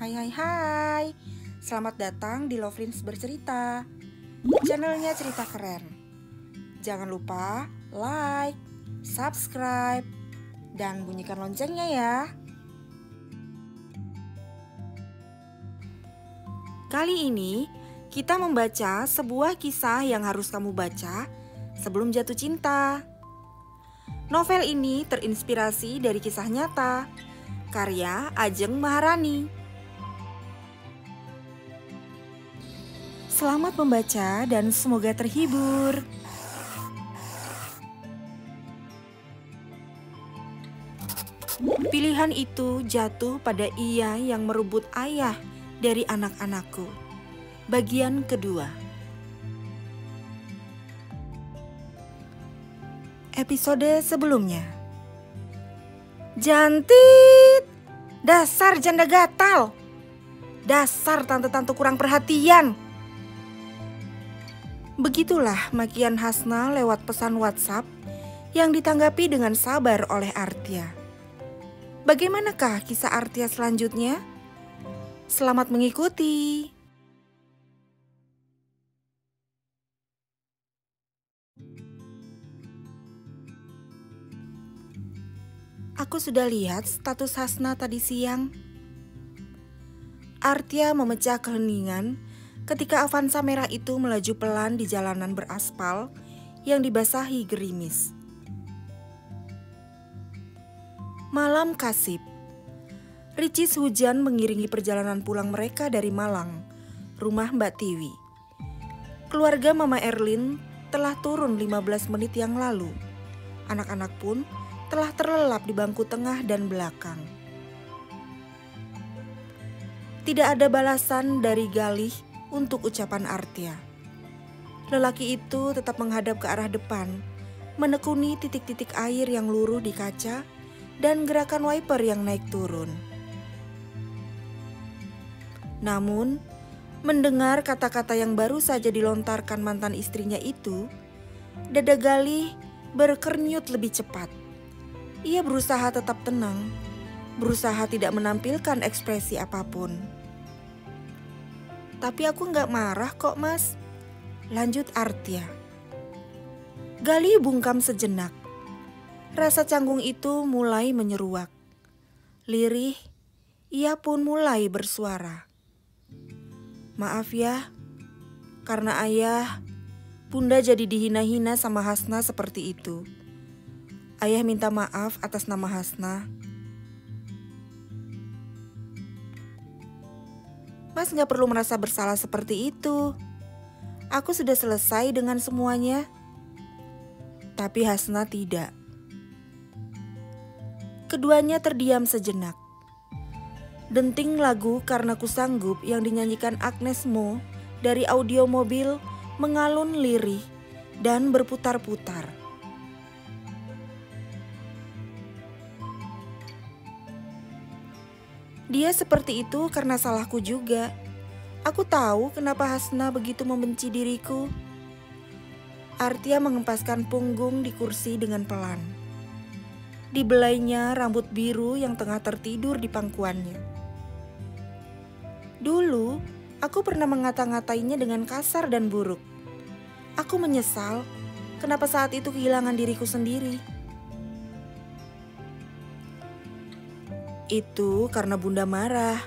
Hai. Selamat datang di Lovelins Bercerita, channelnya cerita keren. Jangan lupa like, subscribe, dan bunyikan loncengnya ya. Kali ini kita membaca sebuah kisah yang harus kamu baca sebelum jatuh cinta. Novel ini terinspirasi dari kisah nyata, karya Ajeng Maharani. Selamat membaca dan semoga terhibur. Pilihan itu jatuh pada ia yang merebut ayah dari anak-anakku. Bagian kedua. Episode sebelumnya. Jantit, dasar janda gatal. Dasar tante-tante kurang perhatian. Begitulah makian Hasna lewat pesan WhatsApp yang ditanggapi dengan sabar oleh Artia. Bagaimanakah kisah Artia selanjutnya? Selamat mengikuti. Aku sudah lihat status Hasna tadi siang. Artia memecah keheningan ketika Avanza merah itu melaju pelan di jalanan beraspal yang dibasahi gerimis. Malam kasib. Ricis hujan mengiringi perjalanan pulang mereka dari Malang, rumah Mbak Tiwi. Keluarga Mama Erlin telah turun 15 menit yang lalu. Anak-anak pun telah terlelap di bangku tengah dan belakang. Tidak ada balasan dari Galih untuk ucapan Artia. Lelaki itu tetap menghadap ke arah depan, menekuni titik-titik air yang luruh di kaca dan gerakan wiper yang naik turun. Namun, mendengar kata-kata yang baru saja dilontarkan mantan istrinya itu, dada Galih berkernyut lebih cepat. Ia berusaha tetap tenang, berusaha tidak menampilkan ekspresi apapun. Tapi aku gak marah kok mas, lanjut Artia. Galih bungkam sejenak. Rasa canggung itu mulai menyeruak. Lirih, ia pun mulai bersuara. Maaf ya, karena ayah, bunda jadi dihina-hina sama Hasna seperti itu. Ayah minta maaf atas nama Hasna. Mas gak perlu merasa bersalah seperti itu. Aku sudah selesai dengan semuanya. Tapi Hasna tidak. Keduanya terdiam sejenak. Denting lagu Karena Ku Sanggup yang dinyanyikan Agnes Mo dari audio mobil mengalun lirih dan berputar-putar. Dia seperti itu karena salahku juga. Aku tahu kenapa Hasna begitu membenci diriku. Artia mengempaskan punggung di kursi dengan pelan. Dibelainya rambut biru yang tengah tertidur di pangkuannya. Dulu, aku pernah mengata-ngatainya dengan kasar dan buruk. Aku menyesal kenapa saat itu kehilangan diriku sendiri. Itu karena bunda marah.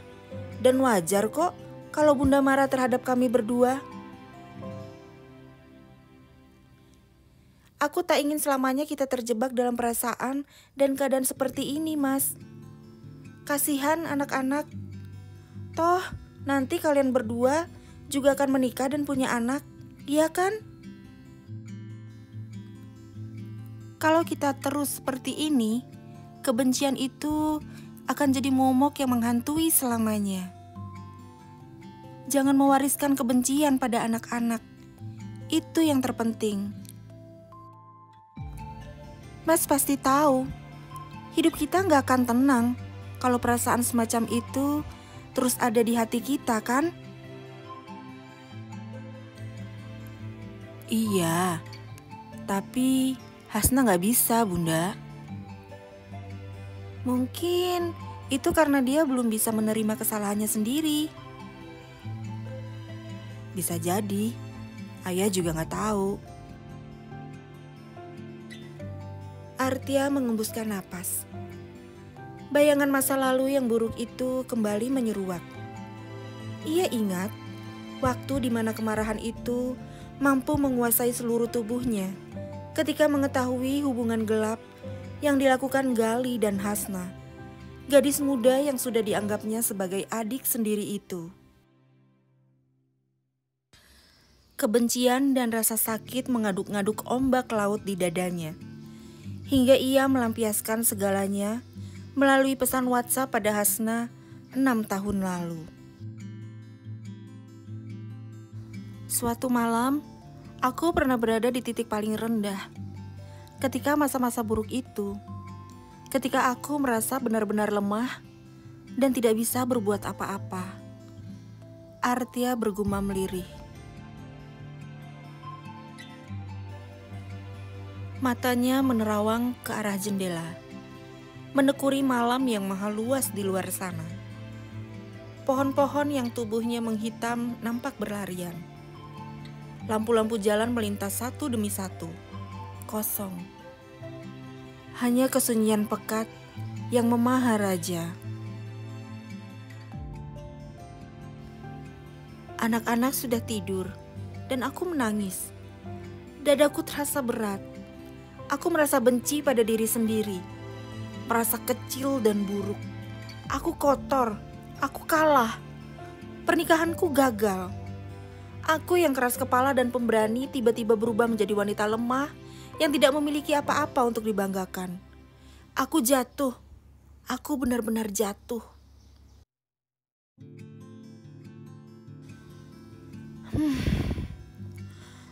Dan wajar kok kalau bunda marah terhadap kami berdua. Aku tak ingin selamanya kita terjebak dalam perasaan dan keadaan seperti ini, Mas. Kasihan anak-anak. Toh, nanti kalian berdua juga akan menikah dan punya anak, iya kan? Kalau kita terus seperti ini, kebencian itu akan jadi momok yang menghantui selamanya. Jangan mewariskan kebencian pada anak-anak. Itu yang terpenting. Mas pasti tahu, hidup kita gak akan tenang kalau perasaan semacam itu terus ada di hati kita, kan? Iya, tapi Hasna gak bisa, bunda. Mungkin Itu karena dia belum bisa menerima kesalahannya sendiri. Bisa jadi, ayah juga gak tahu. Artia mengembuskan napas. Bayangan masa lalu yang buruk itu kembali menyeruak. Ia ingat waktu di mana kemarahan itu mampu menguasai seluruh tubuhnya ketika mengetahui hubungan gelap yang dilakukan Gali dan Hasna, gadis muda yang sudah dianggapnya sebagai adik sendiri itu. Kebencian dan rasa sakit mengaduk-ngaduk ombak laut di dadanya, hingga ia melampiaskan segalanya melalui pesan WhatsApp pada Hasna 6 tahun lalu. Suatu malam, aku pernah berada di titik paling rendah. Ketika masa-masa buruk itu, ketika aku merasa benar-benar lemah dan tidak bisa berbuat apa-apa. Artia bergumam lirih. Matanya menerawang ke arah jendela, menekuri malam yang maha luas di luar sana. Pohon-pohon yang tubuhnya menghitam nampak berlarian. Lampu-lampu jalan melintas satu demi satu, kosong. Hanya kesunyian pekat yang memaharaja. Anak-anak sudah tidur dan aku menangis. Dadaku terasa berat. Aku merasa benci pada diri sendiri, merasa kecil dan buruk. Aku kotor, aku kalah. Pernikahanku gagal. Aku yang keras kepala dan pemberani tiba-tiba berubah menjadi wanita lemah yang tidak memiliki apa-apa untuk dibanggakan. Aku jatuh. Aku benar-benar jatuh.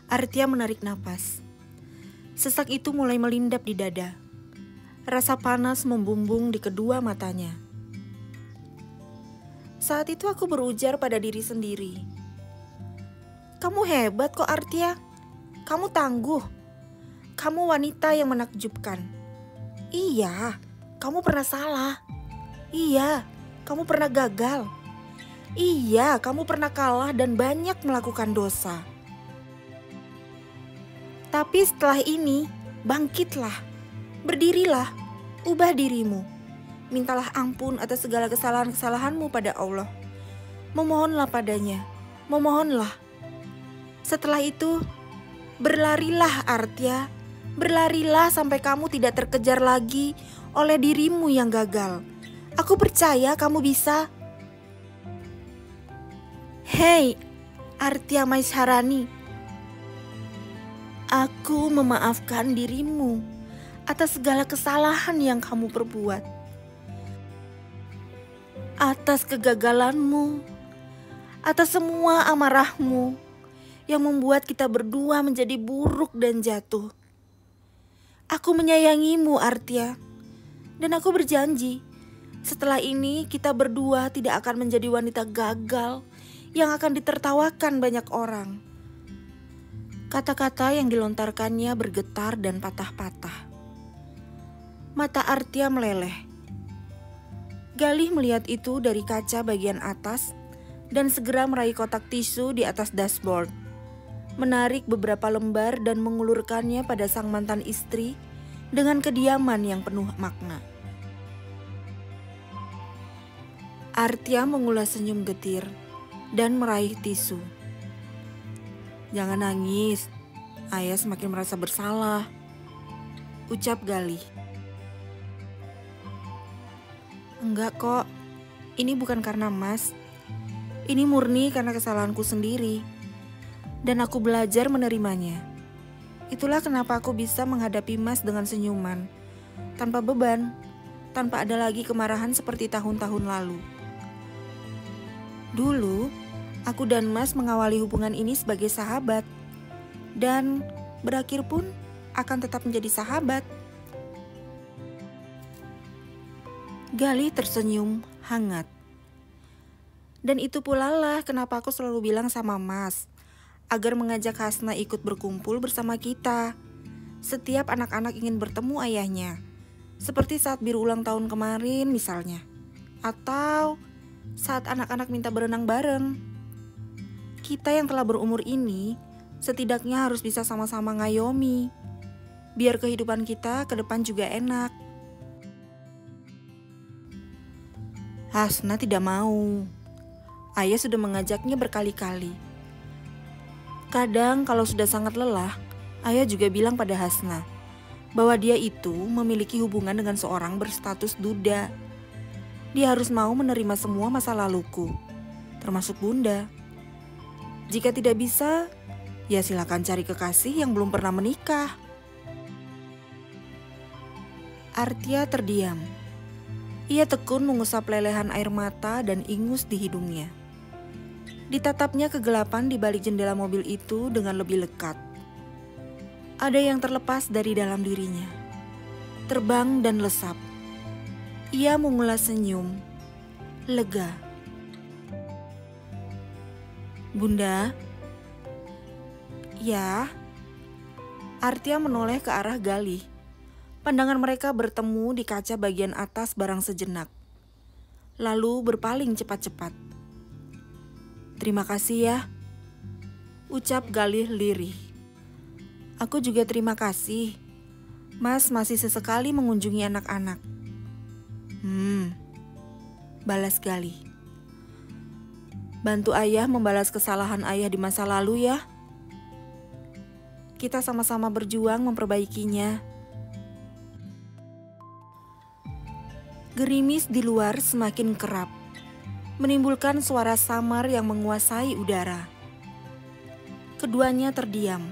Artia menarik napas. Sesak itu mulai melindap di dada. Rasa panas membumbung di kedua matanya. Saat itu aku berujar pada diri sendiri. Kamu hebat kok Artia. Kamu tangguh. Kamu wanita yang menakjubkan. Iya, kamu pernah salah. Iya, kamu pernah gagal. Iya, kamu pernah kalah dan banyak melakukan dosa. Tapi setelah ini, bangkitlah, berdirilah, ubah dirimu. Mintalah ampun atas segala kesalahan-kesalahanmu pada Allah. Memohonlah padanya, memohonlah. Setelah itu, berlarilah Artia, berlarilah sampai kamu tidak terkejar lagi oleh dirimu yang gagal. Aku percaya kamu bisa. Hei, Artia Maisharani. Aku memaafkan dirimu atas segala kesalahan yang kamu perbuat. Atas kegagalanmu, atas semua amarahmu yang membuat kita berdua menjadi buruk dan jatuh. Aku menyayangimu Artia, dan aku berjanji setelah ini kita berdua tidak akan menjadi wanita gagal yang akan ditertawakan banyak orang. Kata-kata yang dilontarkannya bergetar dan patah-patah. Mata Artia meleleh. Galih melihat itu dari kaca bagian atas dan segera meraih kotak tisu di atas dashboard. Menarik beberapa lembar dan mengulurkannya pada sang mantan istri dengan kediaman yang penuh makna. Artia mengulas senyum getir dan meraih tisu. Jangan nangis, ayah semakin merasa bersalah, ucap Galih. Enggak kok, ini bukan karena Mas. Ini murni karena kesalahanku sendiri. Dan aku belajar menerimanya. Itulah kenapa aku bisa menghadapi Mas dengan senyuman, tanpa beban, tanpa ada lagi kemarahan seperti tahun-tahun lalu. Dulu, aku dan Mas mengawali hubungan ini sebagai sahabat. Dan berakhir pun akan tetap menjadi sahabat. Galih tersenyum hangat. Dan itu pula lah kenapa aku selalu bilang sama Mas, agar mengajak Hasna ikut berkumpul bersama kita. Setiap anak-anak ingin bertemu ayahnya. Seperti saat Biru ulang tahun kemarin misalnya. Atau saat anak-anak minta berenang bareng. Kita yang telah berumur ini setidaknya harus bisa sama-sama ngayomi, biar kehidupan kita ke depan juga enak. Hasna tidak mau. Ayah sudah mengajaknya berkali-kali. Kadang kalau sudah sangat lelah, ayah juga bilang pada Hasna bahwa dia itu memiliki hubungan dengan seorang berstatus duda. Dia harus mau menerima semua masa laluku, termasuk bunda. Jika tidak bisa, ya silakan cari kekasih yang belum pernah menikah. Artia terdiam. Ia tekun mengusap lelehan air mata dan ingus di hidungnya. Ditatapnya kegelapan di balik jendela mobil itu dengan lebih lekat. Ada yang terlepas dari dalam dirinya, terbang dan lesap. Ia mengulas senyum, lega. Bunda? Ya? Artia menoleh ke arah Galih. Pandangan mereka bertemu di kaca bagian atas barang sejenak. Lalu berpaling cepat-cepat. Terima kasih ya, ucap Galih lirih. Aku juga terima kasih. Mas masih sesekali mengunjungi anak-anak. Balas Galih. Bantu ayah membalas kesalahan ayah di masa lalu ya. Kita sama-sama berjuang memperbaikinya. Gerimis di luar semakin kerap, menimbulkan suara samar yang menguasai udara. Keduanya terdiam,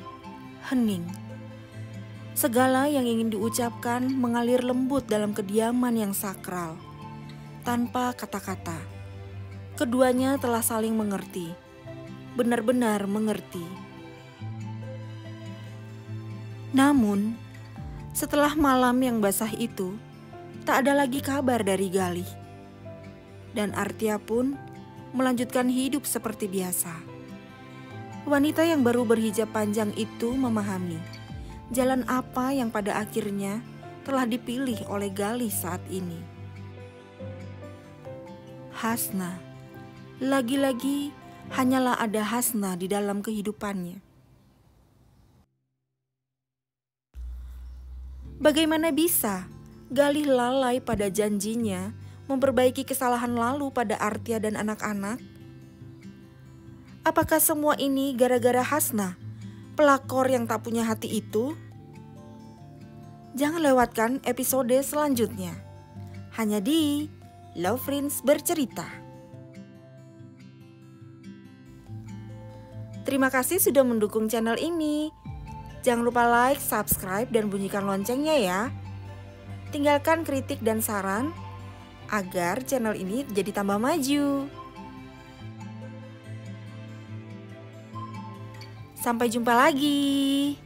hening. Segala yang ingin diucapkan mengalir lembut dalam kediaman yang sakral. Tanpa kata-kata, keduanya telah saling mengerti, benar-benar mengerti. Namun, setelah malam yang basah itu, tak ada lagi kabar dari Galih. Dan Artia pun melanjutkan hidup seperti biasa. Wanita yang baru berhijab panjang itu memahami jalan apa yang pada akhirnya telah dipilih oleh Galih saat ini. Hasna, lagi-lagi hanyalah ada Hasna di dalam kehidupannya. Bagaimana bisa Galih lalai pada janjinya memperbaiki kesalahan lalu pada Artia dan anak-anak? Apakah semua ini gara-gara Hasna, pelakor yang tak punya hati itu? Jangan lewatkan episode selanjutnya. Hanya di Love Friends Bercerita. Terima kasih sudah mendukung channel ini. Jangan lupa like, subscribe, dan bunyikan loncengnya ya. Tinggalkan kritik dan saran agar channel ini jadi tambah maju. Sampai jumpa lagi.